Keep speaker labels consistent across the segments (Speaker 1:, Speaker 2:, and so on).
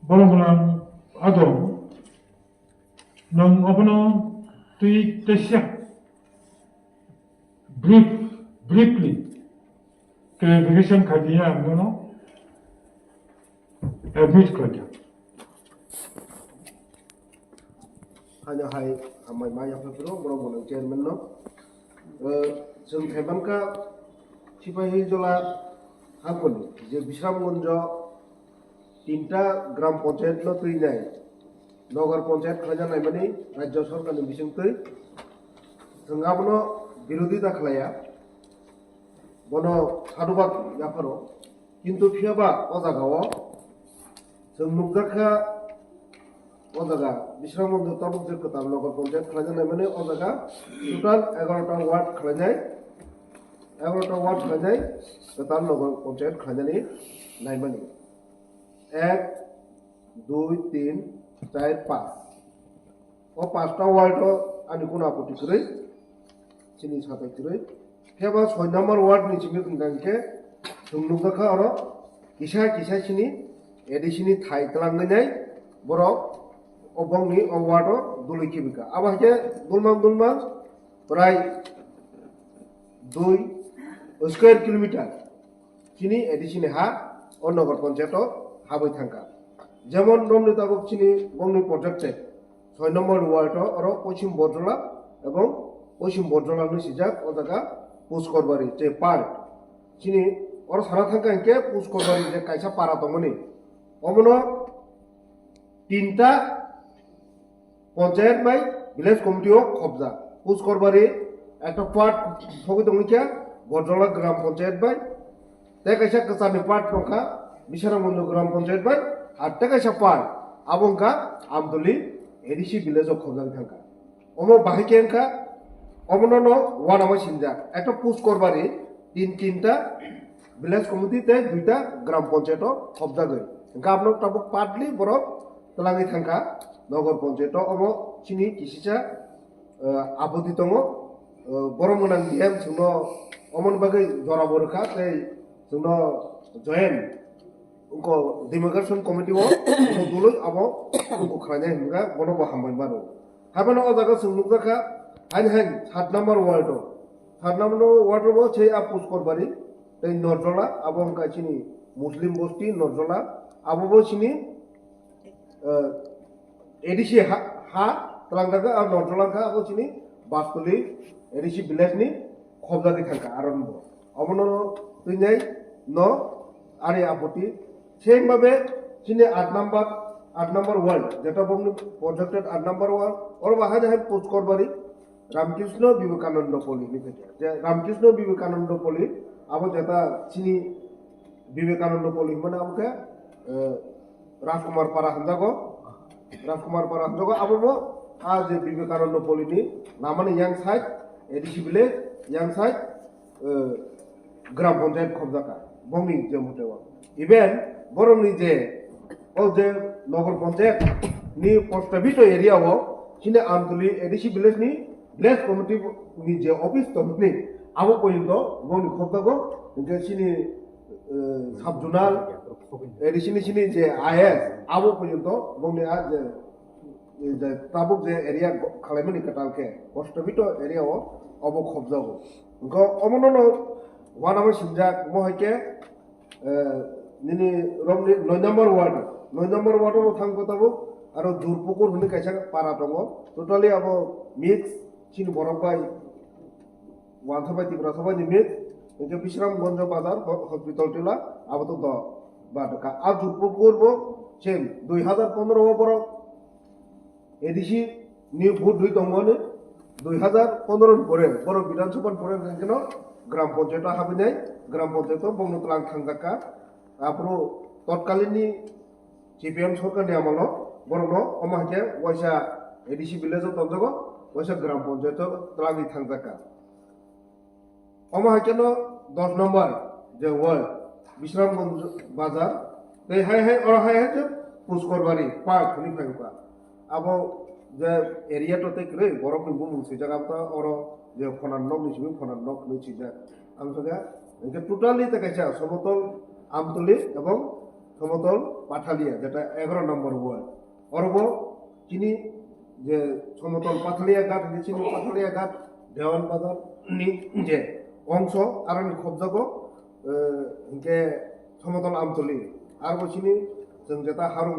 Speaker 1: বরং আদম নং অবনো তুই তেসা briefly clarification Khadia আমনো admit Khadia
Speaker 2: hanya hai amai maya phapro borong borong chairman no जों थाइबांका सिपाही जला हागुनि जे बिश्रामगंज 3टा ग्राम पंचायत नो तैनाय नगर पंचायत खाजानाय माने राज्य सरकारनि बिसिंतै जों आबनो बिरोधिता खालाया बनो साधुबाद याफारो किन्तु फियाबा अजागाव जों नुगदाखा अजागा बिश्रामगंज तालुक जे कताल नगर पंचायत खाजानाय माने अजागा टोटाल 11टा वार्ड खालायनाय 11टा वार्ड खालायनाय कताल नगर पंचायत खाजानाय नायमानि 1 2 3 4 5 ओ 5टा वार्ड आनि कोन आपत्ति करै चिनि साथै करै केबा 6 नम्बर वार्ड नि चिनि गंगांके जोंनुगदाखा आरो किसा किसा चिनि एडिसिनि थाइ तलांनाय बरक अबंनि अवार्ड दुलैखि बिका आबाके दुलमां प्राय 2 स्क्वायर किलोमीटर चिनि एडिसिनि हा और नगर पंचायत हाबै थांका जेमन रमनि ताबक चिनि गंनि प्रोजेक्टे 6 नम्बर वार्ड और पश्चिम बरजला एवं पश्चिम बरजलानि सिजाक अजागा पुष्करबारी जे पार्क चिनि और सारा थांका के पुष्करबारी जे कायसा पारा दंमोनि अमनो 3टा पंचायत बाय विलेज कमिटिओ खबजा पुष्करबारी একটা পার্ট সবই দংনিকা বরজলা গ্রাম পঞ্চায়েত বাই তেকাইসা কসানি পার্ট টঙ্কা বিশারামগঞ্জ গ্রাম পঞ্চায়েত বাই আর তেকাইসা পার্ট আবংকা আমদলি এডিসি ভিলেজ খবজাং থাকা অম বাহিকেনকা অমনন ওয়ানামা সিনজা একটা পুষ্করবারি 3টা ভিলেজ কমিটিতে 2টা গ্রাম পঞ্চায়েত খবজা গই গাবনক তাবক পার্টলি বরক তলাঙ্গি থাকা নগর পঞ্চায়েত অম চিনি কিসিসা আপত্তি দङ बरं गोनां नियम जोंनो अमन बागै जरा बरखा तै जोंनो जयेन उनको डेमोक्रेशन कमिटी वो दुलै आबो उनको खानाय हिंगा बनो बाहामबाय बारो हाबनो अजागा जोंनुगाखा हाइन 7 नम्बर वार्ड 7 नम्बर वार्ड वो छै आपुस करबारी तै नरजला आबो अंका चिनि मुस्लिम बस्ती नरजला आबो बो चिनि एडिसि हा तलांगागा आ नरजलाखा आबो चिनि बासपल्ली एडिसि विलेजनि खबजानि थांका आरम्भ अमनो तैनाय न आरि आपत्ति सेम भाबे चिनि 8 नम्बर वार्ड जेटा बंगनि प्रोजेक्टेड 8 नम्बर वार्ड और बाहाय है पुष्करबारी रामकृष्ण विवेकानंद पल्ली नि जे रामकृष्ण विवेकानंद पल्ली आबो जेटा चिनि विवेकानंद पल्ली माने आमके राजकुमार पारा हंजागो आबो आज विवेकानंद पल्ली नि नामाने यांग साइड एडिसि विलेज यांग साइड ग्राम पंचायत खबजाका बंगनि जे मतेवा इभेन बरंनि जे ओ जे नगर पंचायत नि प्रस्तावित एरियाव चिने आमदुली एडिसि विलेज नि विलेज कमिटि नि जे ऑफिस तमनि आबो पर्यन्त बंगनि खबजागो जे चिनि साब जुनाल एडिसि नि चिनि जे आईएस आबो पर्यन्त बंगनि आ जे ताबुक जे एरिया खालायमनि कटालके प्रस्तावित एरियाव अबो खबजागो गो अमननो वानामा सिनजा मोहायके निनि रमनि 9 नम्बर वार्ड थांगोताबो आरो दुरपुकुर होनो कायसा पारा दङ टोटाली आबो मिक्स चिन बरबाय वानथाबाय तिब्राथाबाय मिक्स एके बिश्रामगंज बाजार हस्पिटाल टिला आबो तो the बादका uh दुरपुकुरबो same 2015 Barak ADC नि भोट हुई दंगने 2015 परे बर विधानसभा परे केन ग्राम पंचायत हाबिनाय ग्राम पंचायत बंगनतलां थांगाका आपरो तत्कालीननि सीपीएम सरकारनि आमल बरनो अमाके वैसा एडिसि विलेज तंजगो वैसा ग्राम पंचायत तलांगि थांगाका अमाकेन 10 नम्बर जे वार्ड बिश्रामगंज बाजार तै हाय और हाय पुष्करबारी पार्क नि फायका आबो जे एरिया तो तेक्रे बरफ नि बुमु सिजा गामता और जे फनान नक नि सिबि फनान नक नि सिजा आं सगा একে টোটালি দেখাইছে সমতল আমতলি এবং সমতল পাথালিয়া, যেটা 11 নম্বর ওয়ার্ড। অরব চিনি যে সমতল পাথালিয়া ঘাট, চিনি পাথালিয়া ঘাট দেওয়ান বাজার নি যে অংশ আর খবজাগো ইনকে সমতল আমতলি আর বছিনি जों जेता हारुं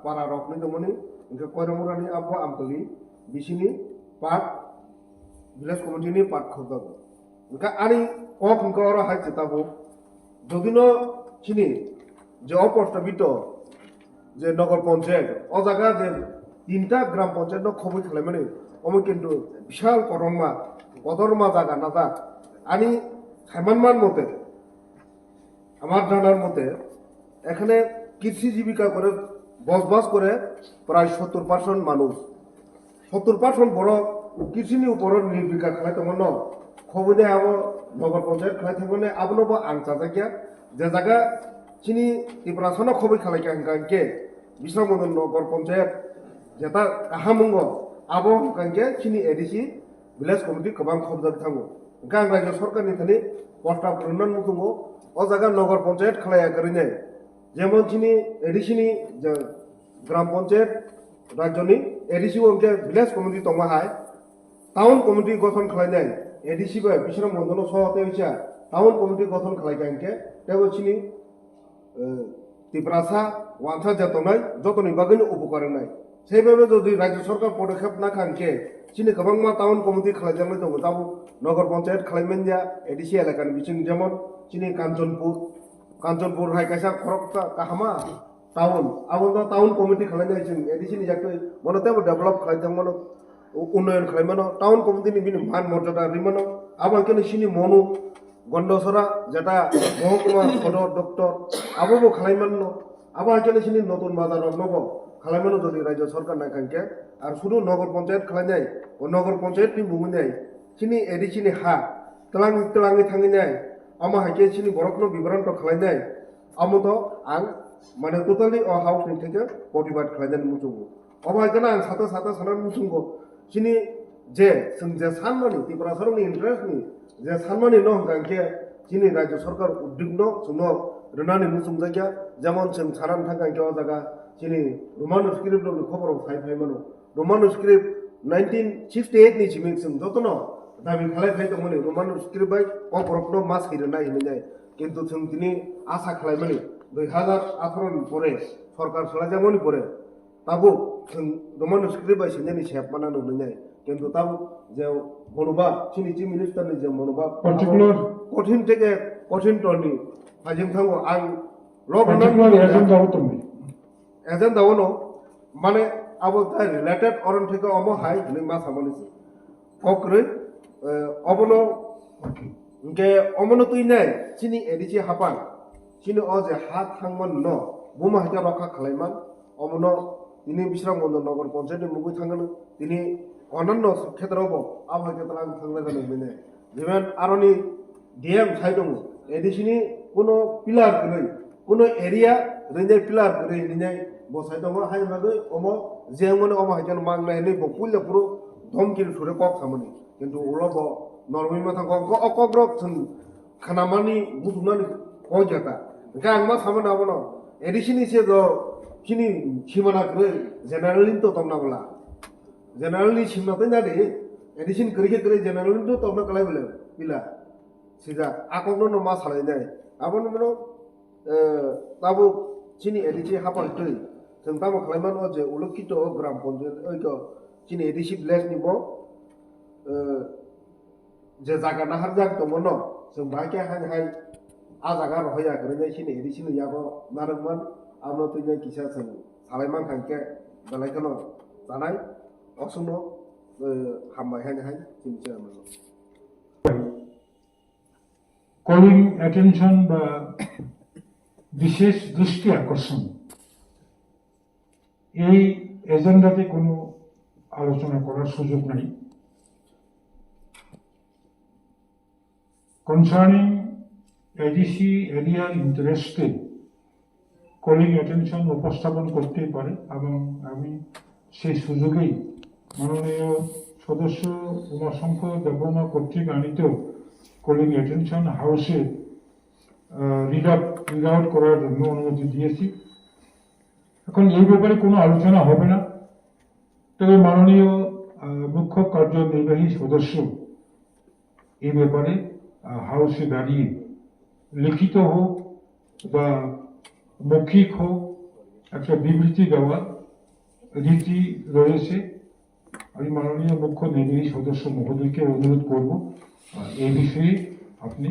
Speaker 2: पारा रखनि दंमोन इनके कयरमुरानि आबो आमतलि बिसिनि पार्ट ভিলেজ কমিটিनि पार्ट खबजागो इनका आनि कफ इनका अर हाय जेताबो जदिनो चिनि जे अप्रस्ताबित जे नगर पঞ্চায়েত अ जागा जे 3টা গ্রাম পঞ্চায়েত खबई खालामनानै अमो किन्तु विशाल कदरमा जागा नाजा आनि खायमानमान मते আমার জানার মতে এখানে কৃষি জীবিকা করে বসবাস করে প্রায় 70% মানুষ। 70% বড় কৃষিনি উপর নির্ভর খালাইতে মন খবরে আবো নগর পঞ্চায়েত খালাইতে মনে আবনবো আংচা জায়গা যে জায়গা চিনি ত্রিপুরাসন খবই খালাইকে হাঙ্কাঙ্কে বিশ্বমদন নগর পঞ্চায়েত যেটা কাহামুঙ্গ আবো হাঙ্কাঙ্কে চিনি এডিসি ভিলেজ কমিটি গোबां খবজাক থাঙ্গো গাং রাজ্য সরকারनि थानि प्रस्ताव रुनन मुखुंगो अ जागा नगर पঞ্চায়েত खालाया गरिने যেমন চিনি এডিসিনি যে গ্রাম পঞ্চায়েত রাজ্যনি এডিসি ওকে ভিলেজ কমিটি তমাহায় টাউন কমিটি গঠন খালাইনাই এডিসি বা বিশ্বরাম বন্ধন সহতে হইছা টাউন কমিটি গঠন খালাইকানকে তেও চিনি ত্রিপুরাসা ওয়ানসা যতনি বাগैनो উপকার নাই সেইভাবে যদি রাজ্য সরকার পদক্ষেপ না খানকে চিনি गोबां मा টাউন কমিটি খালাইজানো দङ তাবো নগর পঞ্চায়েত খালাইমেন যা এডিসি এলাকাनि বিচিং যেমন চিনি কাঞ্চনপুর হাই কাইসা খরকটা কাহামা টাউন আবো টাউন কমিটি খালাইনাই जों এডিসিनि जाखै মনতেবো डेभलप खालाइदों মন उन्नयन खालामनो टाउन कमिटिनि बिनि मान मर्यादा रिमनो आबांकेनि सिनि मनु गन्डसरा जेटा महकुमा सदर दप्तर आबो खालामनो आबांकेनि सिनि नतुन बाजार नबो खालामनो जदि राज्य सरकार नायखांके आर शुरु नगर पञ्चायत खालामनाय ओ नगर पञ्चायतनि बुंनाय सिनि एडिसिनि हा तलांgi थांगिनाय आमा हाके सिनि बरकनो बिबरन तो खालामनाय आमोतो आं माने टोटाली अ हाउसनि थेके प्रतिबाद खालामनाय मुजुगो अबायगोना आं साथा साना मुजुगो चिनि जे जों जे सानमानि त्रिपुरा सरकारनि इन्टारेस्टनि जे सानमानि न हंगांके चिनि राज्य सरकार उद्योगनो जोंनो रनानि मुसुम जायगा जेमन जों सारान थांगांके अ जागा चिनि रोमान स्क्रिप्ट नि खबर फाइ मानो रोमान स्क्रिप्ट 1968 नि चिमिक जों जतनो दाबि खालाय दंमोन रोमान स्क्रिप्ट बाय अप्रकनो मास हिरना हिननाय किन्तु जों दिनै आशा खालामनि 2018 नि परे सरकार सलायजामनि परे ताबो जों रोमान स्क्रिप्ट बाय सिनेनि सेप माना नुनाय किन्तु ताबो जे मनोबा चिनि चिफ मिनिस्टारनि जे मनोबा
Speaker 1: पार्टिकुलार
Speaker 2: कठिन टर्नि फाइजिं थांगो आं
Speaker 1: पार्टिकुलार एजेंडा होतोंनि
Speaker 2: एजेंडा होनो माने आबो दा रिलेटेड अरन थेके अमो हाय नि मा सामनिसि कक्रै अबनो के अमनो तुइनाय चिनि एडिसि हापान चिनि अ जे हा थांमन न बुमा हाका रखा खालायमान अमनो दिनै बिश्रामगन्ज नगर पञ्चायतनि मुगै थांगोन दिनै अनन्य क्षेत्रावबो आबहावा क्षेत्राव आं थांनाय जादों बेनो जेमन आरनि डिएम साइ दङ एडिसिनि कोनो पिलार गरै कोनो एरिया रैने पिलार गरै निनाय बसाय दङ हाय बागै अमो जेमन अमो हायजन मांनाय नै बपुल्य पुरो धमकिर सुरे कक सामनि किन्तु उलबो नरमै मा थांगो अकग्रक जों खानामानि बुथुमनानै कयजाता गां मा सामन आबनो एडिसिनि से ज चिनि सिमाना गरै जेनारेलनि तो तमनाबला जेनारेलनि सिमनाते जादि एडिसिन गरै जेनारेलनि तो तमना कलाय बोले पिला सिजा आकगनो न मा सालायनाय आबनो मनो ताबो चिनि एडिसि हापाल तै जों ताबो खालायमान अ जे उलकित ग्राम पञ्चायत ओइको चिनि एडिसि ब्लेस निबो जे जागा नाहार जाग दमोन जों बाके हाय आ जागा रहया गरै चिनि एडिसिनि याबो नारमान आमनो तैने किसा जों सालायमान थांके दालायखनो जानाय असुनो हामबाय हाय चिनिसे आमनो
Speaker 1: কলিং অ্যাটেনশন বা বিশেষ দৃষ্টি আকর্ষণ এই এজেন্ডাতে কোনো আলোচনা করার সুযোগ নাই। কনসার্নিং এডিসি এরিয়ার ইন্টারেস্টে কলিং অ্যাটেনশন উপস্থাপন করতেই পারে এবং আমি সেই সুযোগেই মাননীয় সদস্য উমাশঙ্কর দেববর্মা কর্তৃক আনিত কলিং অ্যাটেনশন হাউসে রিড আউট করার জন্য অনুমতি দিয়েছি। এখন এই ব্যাপারে কোনো আলোচনা হবে না, তবে মাননীয় মুখ্য কার্যনির্বাহী সদস্য এই ব্যাপারে হাউসে দাঁড়িয়ে লিখিত হোক বা মৌখিক হোক একটা বিবৃতি দেওয়ার রীতি রয়েছে। আমি মাননীয় মুখ্য নির্বাহী সদস্য মহোদয়কে অনুরোধ করব এই বিষয়ে আপনি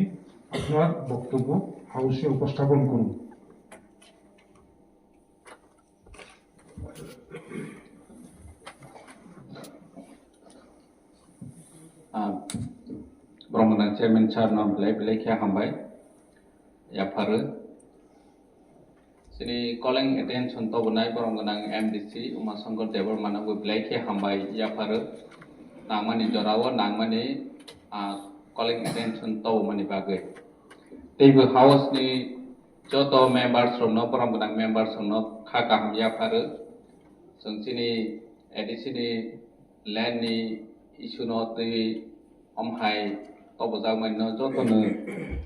Speaker 1: আপনার বক্তব্য হাউসে উপস্থাপন করুন।
Speaker 3: Brahmana Chairman Charno Blake Hambai Yapar Sini calling attention to Bunai Brahmana MDC Umasangor Dever Manabu Blake Hambai Yapar Namani Jorawa Namani calling attention to Manibage. They will house the Joto members from no Brahmana members from no Kakam Yapar Sini Edisini Lani issue not the Omhai Tobazam no Joton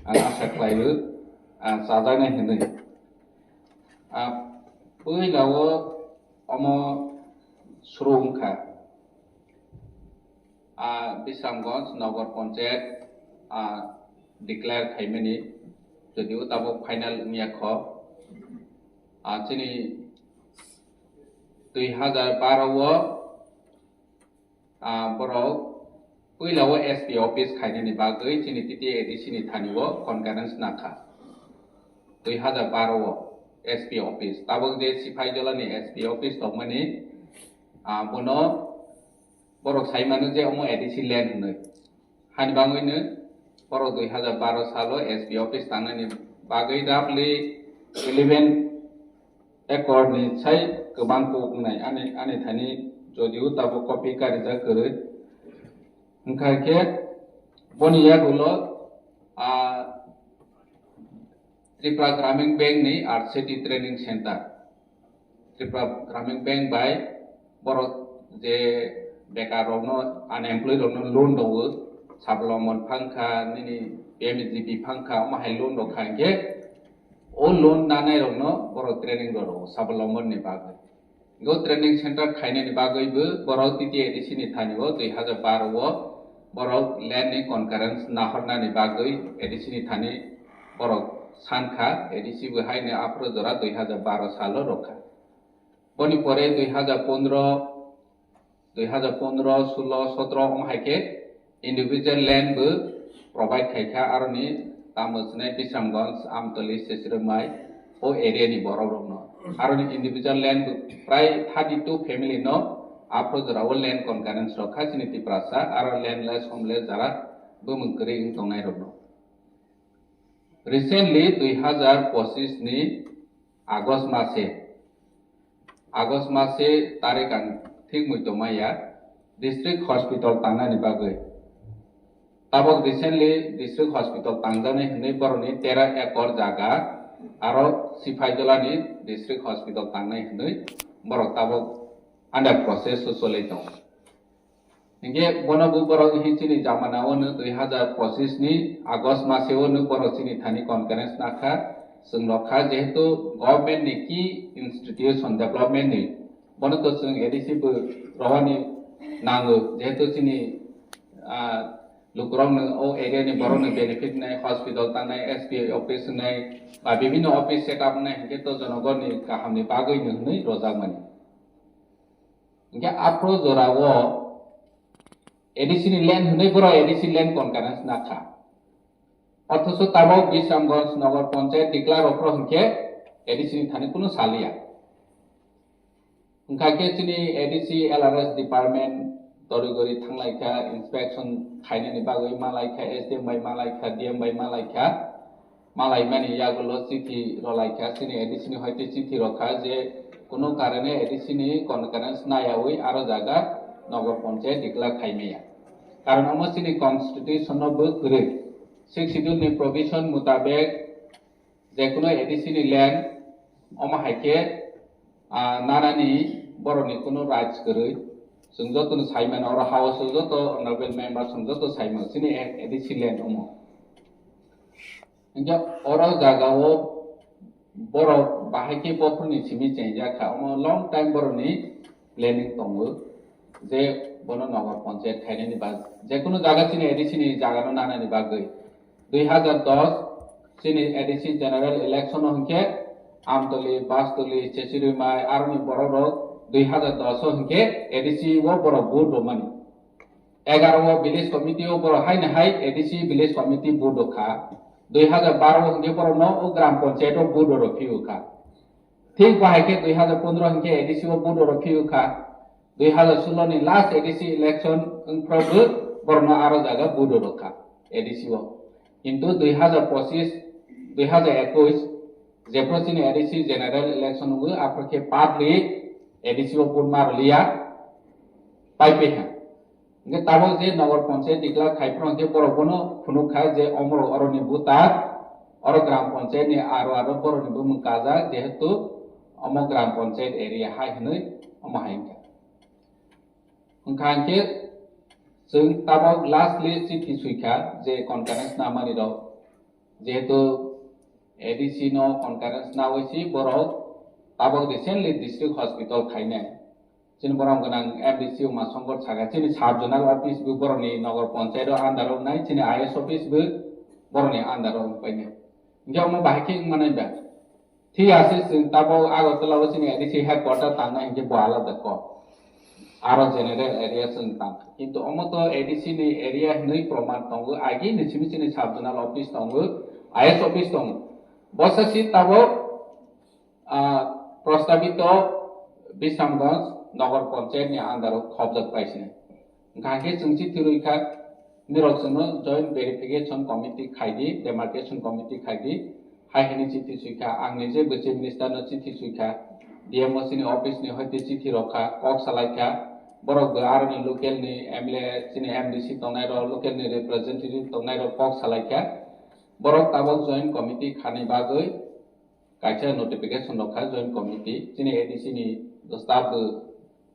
Speaker 3: and Asset Layu and Sadana Hindi. Puilawa Omo Srumka Bisangons Nogor Ponset declare Kaimini the Dutabo final Miyako Chini 2012 Boro Puilawa SP office Kainini Bagui Chini Titi Edisini Taniwo Concurrence Naka 2012 SP office Tabok de Sipai Jolani SP office of money Bono Borok Saimanu je Omo Edisi land Hanbanguinu Boro 2012 Salo SP office Tanani Bagui Dabli 11 accord ni Sai Kebangku Munai Ane Tani Jodiu Tabo copy Karija Kuru Nkake Bonia Gulo Tripura Gramin Bank ni Art City Training Center Tripura Gramin Bank by Borok je Bekar Rono unemployed Rono loan dogo Sablomon Panka Nini BMGP Panka Mahai loan do Kange all loan Nana Rono Borok Training Rono Sablomon ni Bagai Go Training Center Kaine ni Bagai Bu Borok Titi Edisini Taniwo 2012 Borok Land Concurrence Nahorna ni Bagai Edisini Tani Borok Sanka Edisi Buhai ni Apro Dora 2012 Salo Roka Boni Pore 2015 16 17 Omhaike individual land bu provide Kaika Aroni Tamusne Bishamgons Amtoli Sesirmai O area ni Borobno Aroni individual land bu Prai 32 family no Apro Dora land concurrence Roka Siniti Prasa Aro landless homeless Zara Bumukri in Tongai Robno Recently 2025 ni August Mase Tarikan Thik Muitomaya District Hospital Tangna ni Bagai Tabok recently District Hospital Tangdane Hne Boroni 13 ekor jaga Aro Sipajola ni District Hospital Tangna Hne Borok Tabok under process Soleto Inge Bonabu Borok Hichini Jamana Onu 2025 ni August Mase Onu Borok Chini Thani Conference Naka Sunglokha Jehetu Government ni Key Institution Development ni Bonoto Sung Edisi Bu Rohani Nangu Jehetu Chini Lukurong O area ni Borong benefit nai hospital tanai SPA office nai Bibino office set up nai Jeto Jonogon ni Kaham ni Bagui ni Rozak Mani Inge Apro Zorawo Edisi ni land Hune Boro Edisi land concurrence Naka Othoso Tabok Bishamgons Nogor Ponchayat declare Opro Hke Edisi ni Thani Kuno Salia Nkake Chini Edisi LRS department Torigori Tanglaika inspection Kaine ni Bagui Malaika SDM by Malaika DM by Malaika Malai Mani Yagulo City Rolaika Sini Edisi ni Hoite City Roka Je Kuno Karane Edisi ni concurrence Nayawi Aro Jaga Nogor Ponchayat declare Kaimeya Karon Omo Sini constitution no book Gure 6 schedule ni provision mutabek Je Kuno Edisi ni land Omo Haike Narani Boroni Kuno rights Gure Sungjoto no Simon or House Joto honorable members Sungjoto Simon Sini Edisi land Omo hingga orang jagawo borok bahaki bofurni simi changeaka omo long time boroni planning tongo je bono nagar panchayat khainani bag je kono jaga chini ADC ni jaga no nanani bagoi 2010 chini ADC general election hingke Amtali বাসতলি চেচিরিমাই আরনি বড় 2010 হংকে ADC ও বড় বুট মানি 11 village committee ও বড় হাইনে হাই ADC village committee বুট খা 2012 হংকে বড় ন ও গ্রাম পঞ্চায়েত ও বুট রফিউ খা ঠিক বাহাইকে 2015 হংকে এডিসি ও বুট রফিউ খা 2016 ni last এডিসি ইলেকশন প্রবু বড় ন আরো জায়গা বুট রখা এডিসি ও কিন্তু 2025 2021 जेप्रोसिन एडीसी जनरल इलेक्शन हुए आपके पार्टली एडीसी को पुन मार लिया पाइपे हैं इनके ताबो जे नगर पंचायत दिखला खाइप्रो के बरोबनो खुनुखा जे अमरो अरनि बुता और ग्राम पंचायत ने आरो बरोनि बुमकाजा जेहेतु अम ग्राम पंचायत एरिया हाय हनै अमहायका उनखांके जों ताबो लास्टली चिठी सुइखा जे कनफारेंस नामानि दो जेहेतु ADC no concurrence na wisi borok tabok recently district hospital khaine chin borom ganang MDC ma songkor chaga chini sub zonal office bu boroni nagar panchayat under nai chini IS office bu boroni under paine ngiam mo bahiki manai ba thi ase sin tabo agotala chini ADC headquarter tanga inge boala dako aro general area sun tang kintu omoto ADC ni area nei proman tongu agi ni chini sub zonal office tongu IS office tongu বসাসি তাবো প্রস্তাবিত বিশামগঞ্জ নগর পঞ্চায়েতনি আন্দারও খবজাত পাইছিনে গাকে जोंची थिरुइखा निरजनो joint verification committee खाइदि डेमार्केशन committee खाइदि हाइहेनि चिठी सुइखा आंनि जे बचे मिनिस्टारनो चिठी सुइखा DMO सिनि अफिसनि हयते चिठी रखा कक सालाइखा बरक आरनि लोकेलनि एमएलए सिनि एमडीसी तंनायरो लोकेलनि रिप्रेजेंटेटिभ तंनायरो कक सालाइखा borok tabok joint committee khani bagoi kaisa notification rokha joint committee chini ADC ni staff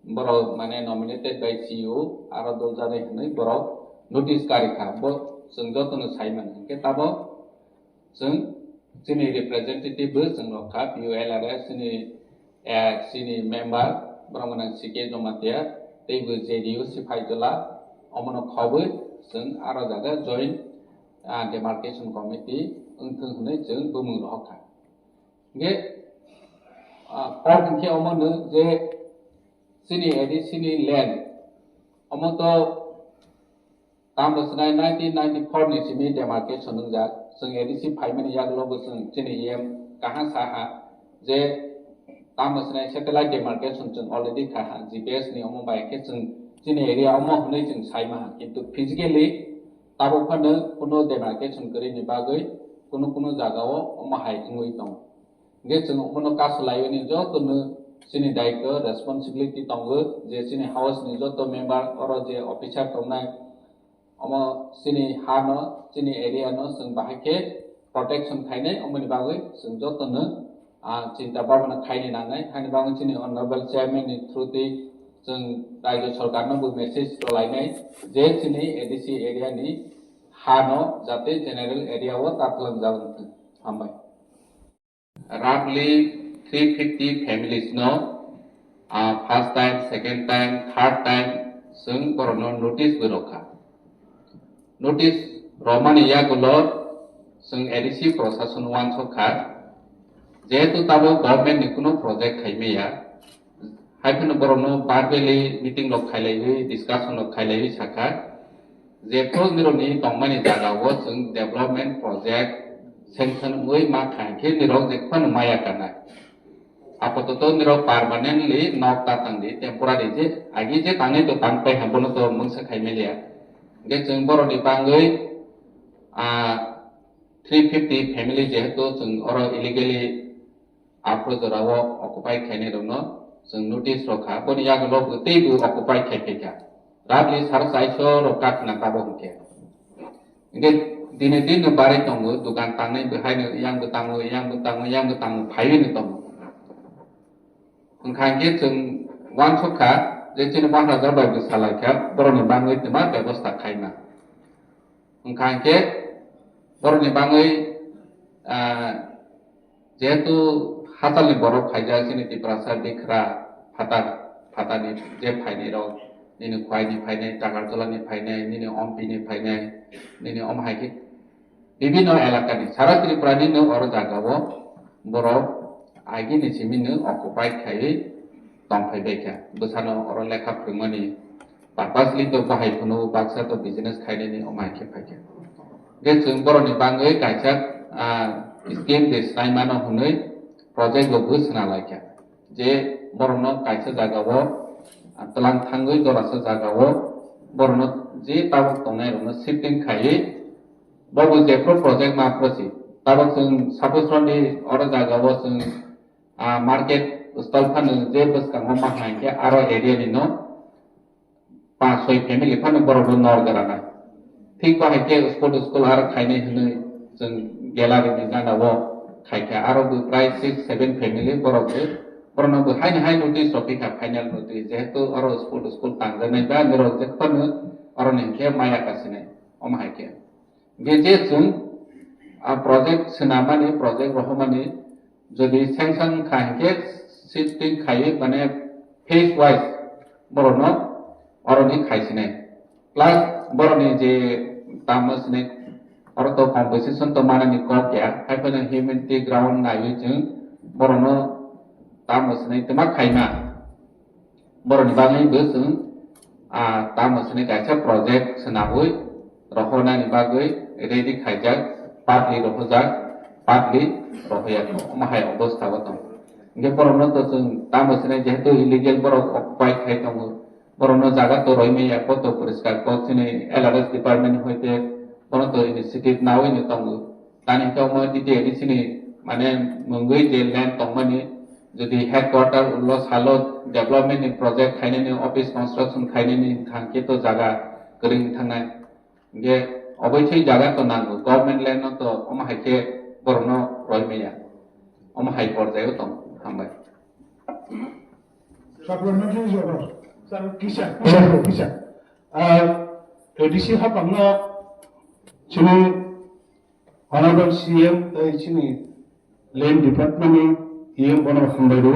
Speaker 3: borok mane nominated by CEO aro dojare hnai borok notice karikha bo जों जतनो साइमन के tabok जों chini representative bo जों rokha PULRS chini member borok mane CK jomatia teibo JDU siphaijola omono khoboi जों aro jaga joint demarcation committee ungthung hunai जों bumung rokha ge port ke omono je sini ADC ni land omoto tam bosnai 1994 ni simi demarcation nungja जों ADC phaimani yaglo bo जों sini em kaha saha je tam bosnai satellite demarcation जों already kaha GPS ni omo bai ke जों sini area omo hunai जों saima kintu physically tabo phano kuno demarcation kori bagoi kuno jagao omahai ngui tong ge जों omono kasulai ni jotono sini daiko responsibility tongo je sini house ni joto member oro je officer tongnai omo sini hano sini area no जों bahake protection khainai omoni bagoi जों jotono चिंता भावना खाइने नांगै हानि बांगै sini honorable chairman ni through the जों राज्य सरकारनो बो message लाइनाय जे sini ADC area ni हानो जाते general area वो तापलन जागोन हामबाय roughly 350 families no first time second time third time जों बरनो notice बरखा notice रमानि यागलो जों ADC प्रशासन वान सरखा जेहेतु ताबो गवर्नमेंट नि कुनो प्रोजेक्ट खाइमेया हाइफन बरनो बारबेली मीटिंग लो खाइलाय डिस्कशन लो खाइलाय साखा जे प्रोग्रामनि तंमानि जागावो जों डेभलपमेंट प्रोजेक्ट सेंक्शन मै मा खांखे निरक जे खन माया kana आपातत निरक परमानेंटली नक तांगदि टेम्परारि जे आगि जे तांगै तो तांपै हाबनो तो मंसा खाइमेलिया जे जों बरनि बांगै 350 फैमिली जेहेतु जों अरो इलीगली आप्रोजराव अकुपाय खाइने दङ जों नोटिस रखा बनि यागलो गतेबो अकुपाय खाइफैका राबलि सारसाइसो रकात ना ताबो हके इगे दिने दिन बारे दङ दुकान तांनै बहायनो यांबो ताङो फाइनो दङ ओंखायनो जों वान सखा जे जों महाराजा बायबो सालायखा बरनि बाङै तमा बेबस्था खाइना ओंखायनो बरनि बाङै যেহেতু হাতালনি বরফ খাইজাক sini Tiprasa Dikra Fatani je ফাইনাই রক নিনি খোয়াইনি ফাইনাই টাকারতলানি ফাইনাই নিনি অম্পিনি ফাইনাই নিনি অমহাইকি বিভিন্ন এলাকানি সারা ত্রিপুরানিনো অর জায়গাও বরফ আগিনি সিমিনো অকুপাইড খাইयै দंफायबायखा बोसानो अर लेखा फोरोंमानि पारपासलि तो बाहायफुनो बाक्सा तो बिजनेस खायनायनि अमायखे फायखे जे जों बर'नि बाङै गायसा स्किम दे साइमानो हुनै प्रजेक्ट लोगो सोना लायखा जे बर'नो गायसा जागावो तलां थांगै दरासा जागावो बर'नो जे ताबक तंनाय रनो शिफ्टिं खायै बबो जेफ्रो प्रजेक्ट माफ्रोसि ताबक जों सापोजरनि अर जागावो जों market stall phano je boskango mahangke aro area ni no 5-6 family phano borodo nor garana thik bahake school aro khainai hunoi जों gallery ni janawo khaike aro bu prai 6-7 family borokje borono bu hain notice topika final notice jehetu aro school tangjanai ba nirok je phano aro ninke maya kasine omhaike ge जों project senamani project rohmani jodi sanction khaike shifting खाई माने phase wise बर'नो अरनि खाइसिने plus बर'नि जे तामसने अर तो composition तो मानानि cup गया खायफोनो humanity ground नायो जों बर'नो तामसने तमा खाइमा बर'नि बागैबो जों तामसने गायसा प्रोजेक्ट सोनाबै रखनानि बागै रेडि खाइजाक पार्टलि रखजाक पार्टलि रखयाखौ माहाय अबस्थाबो दं Ge borono to जों तामसने जेहेतु इलीगल बरफ अकुपाइड खाइ दङ बर'नो जागा तो रयमे या फोटो परिष्कार को sini LRS डिपार्टमेंट होइते बर'नो तो इनिशिएटिभ नावैनो दङ तानि कावमा दिते sini माने मंगै जे लैंड दंमानि जदि हेडक्वार्टर उल्लो सालो डेभलपमेंट नि प्रोजेक्ट खाइनानि ऑफिस कंस्ट्रक्शन खाइनानि थांके तो जागा गरिं थांनाय ge अबैथै जागा तो नांगौ गवर्नमेंट लैंड तो अमाहायके बर'नो रयमे या अमाहाय पर्जायाव दं हामबाय
Speaker 1: Supplementary is over.
Speaker 4: Sir, Kisha.
Speaker 1: Kisha.
Speaker 4: ADC hapangna chini honorable CM chini land department ni EM bono hambai ro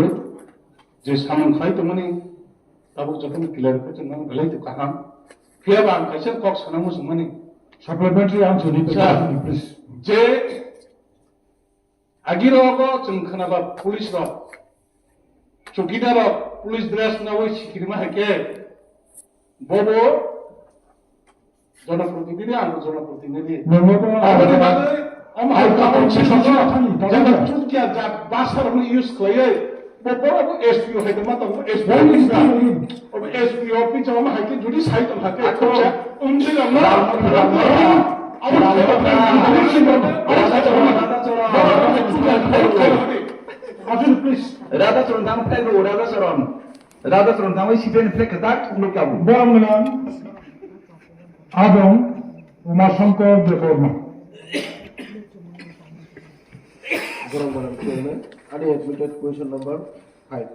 Speaker 4: je samon khai to mani tabuk jokon clear ko chana galai to kaham kia bang kaise kok sanamo sumani
Speaker 1: Supplementary answer please.
Speaker 4: je agiro ko chungkhana ba police ro चौकीदार police dress ना वो सिकिरमा है के बोबो जनप्रतिनिधि आंगो जनप्रतिनिधि आबोनि बागै हम हाइकाउंट सिस्टम जब चुकिया जा बासर हम यूज खलायै बोबो अब एसपीओ है मा तो एसपीओ अब एसपीओ पिच हम हाइके जुडी साइट हम हाके अच्छा उनसे हम Ajun please.
Speaker 5: Rada Sorondang flag ro Rada Sorondang wai sipen flag katak umur kamu.
Speaker 1: Boramlan Adam Umashankar Devorma.
Speaker 2: Madam Chairman, unadmitted question number 5.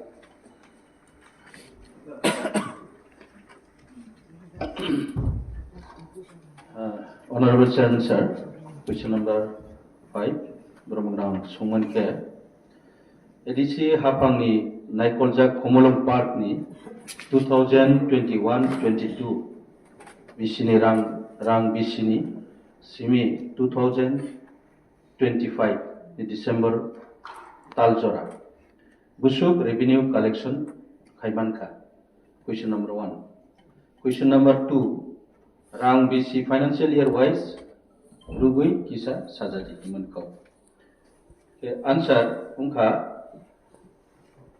Speaker 5: Honorable Chairman sir, question number 5 Brahmagram Sungman ke ADC Hapangni Naikolja Komolong Park ni 2021-22 Bisini Rang Bisini Simi 2025 ni December Taljora Busuk Revenue Collection Khaibanka. Question number 1. Question number 2. Rang BC financial year wise Rugui Kisa Sajadi Mankau. Answer Unka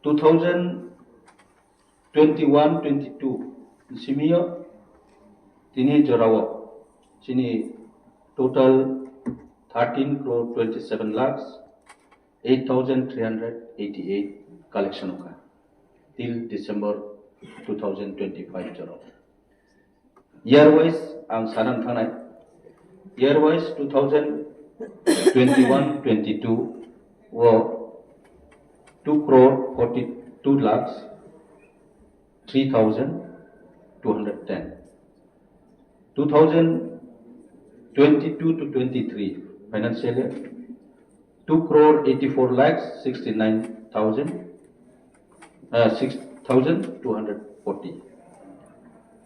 Speaker 5: 2021-22 Simio Tini Jorawa Chini total 13 crore 27 lakhs 8,388 collection oka till December 2025 Jorawa. Year wise ang sanan thanai year wise 2021-22 wo 2 crore 42 lakhs 3,210. 2022 to 23 financial year
Speaker 3: 2,84,69,6,240.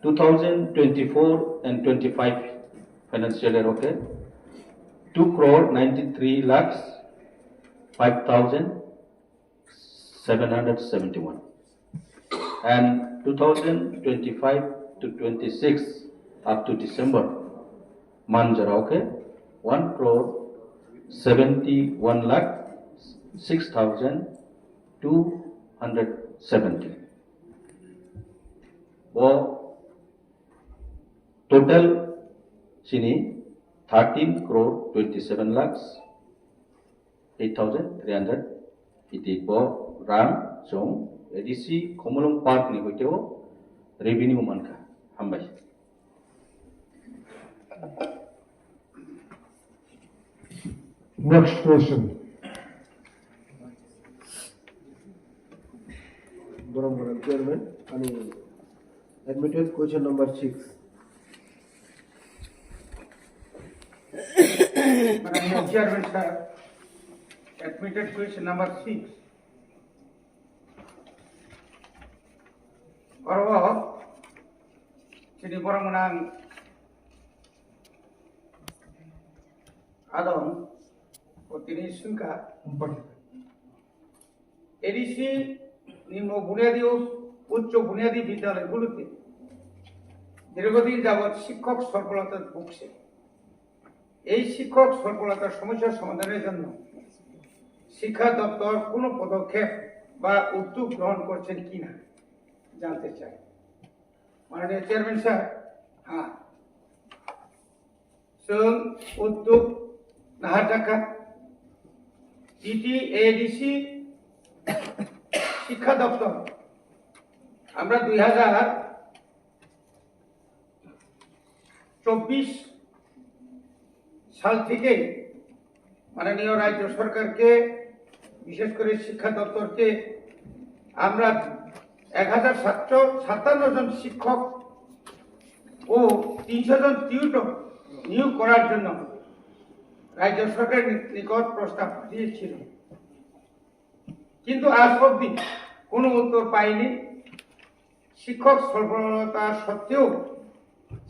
Speaker 3: 2024 and 25 financial year, okay, 2,93,05,771. And 2025 to 26 up to December, Manjara, okay, 1,71,06,270. Or total sini 13,27,08,380 bo rang jong edisi Komolong Park ni hoiteo revenue manka hambai.
Speaker 1: Next question.
Speaker 2: Borong Chairman, and admitted question number 6.
Speaker 6: Madam Chairman, sir, admitted question number 6. Korwo, sini borong menang Adon, otini sungka. ADC নিম্ন বুনিয়াদী ও উচ্চ বুনিয়াদী বিদ্যালয়গুলোতে দীর্ঘদিন যাবৎ শিক্ষক স্বল্পতার ভুগছে। এই শিক্ষক স্বল্পতার সমস্যা সমাধানের জন্য শিক্ষা দপ্তর কোনো পদক্ষেপ বা উদ্যোগ গ্রহণ করছেন কিনা জানতে চাই। মাননীয় চেয়ারম্যান স্যার, হ্যাঁ, উদ্যোগ নাহার টাকা এডিসি শিক্ষা দপ্তর আমরা 2024 সাল থেকে মাননীয় রাজ্য সরকারকে, বিশেষ করে শিক্ষা দপ্তরকে আমরা 1057 জন শিক্ষক ও 300 জন টিউটর নিয়োগ করার জন্য রাজ্য সরকারের নিকট প্রস্তাব দিয়েছিল, কিন্তু আজ অবধি কোনো উত্তর পাইনি। শিক্ষক স্বল্পতা সত্ত্বেও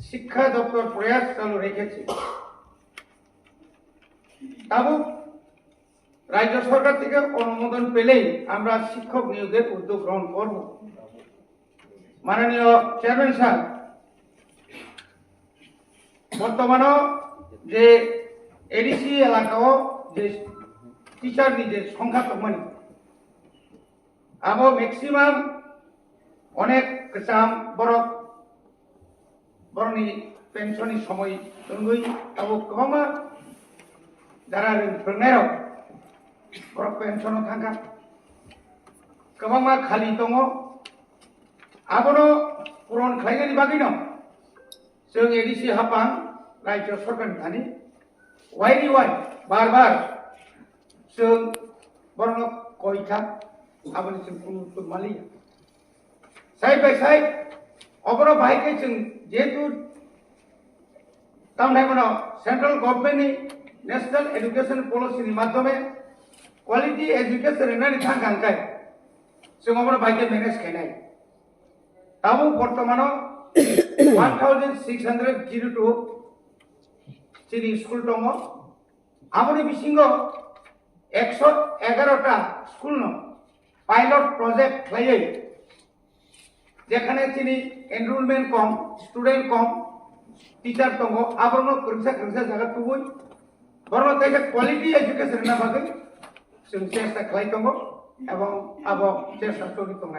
Speaker 6: শিক্ষা দপ্তর প্রয়াস চালু রেখেছে। তাও রাজ্য সরকার থেকে অনুমোদন পেলেই আমরা শিক্ষক নিয়োগের উদ্যোগ গ্রহণ করব। মাননীয় চেয়ারম্যান সাহেব, বর্তমানে যে এডিসি এলাকাও যে টিচার নিজের সংখ্যা কমানি আবো ম্যাক্সিমাম অনেক কেসাম বরনি পেনশনের সময় তঙ্গুই আবো কমা যারা রোংনাयाव বড় পেনশন থাকা কমা খালি দङ আবনো পূরণ খাইनायनि बागैनो जों एडिसि हाफां राज्य सरकारनि दानि वाइरि वाइ बार जों बरन कयथा आबोनि जों कुनु मालिया साइड बाय साइड अबरो बाहायके जों जेहेतु तामनायमनो सेंट्रल गभर्नमेंटनि नेशनल एजुकेशन पलिसिनि माध्यमे क्वालिटी एजुकेशन होननानै थांखांखाय जों अबरो बाहायके मेनेज खायनाय ताबो बर्तमानाव 1602 सिरि स्कुल दङ आबोनि बिसिङाव 111টা स्कुल न पाइलट प्रोजेक्ट खालायै जेखाने चिनि एनरोलमेंट कम स्टूडेंट कम टीचर दङ आबोनो खोरसा जागा तुबै बरनो ताइका क्वालिटी एजुकेशन ना बागै जों चेष्टा खालाय दङ एबं आबो चेष्टा चलि दङ।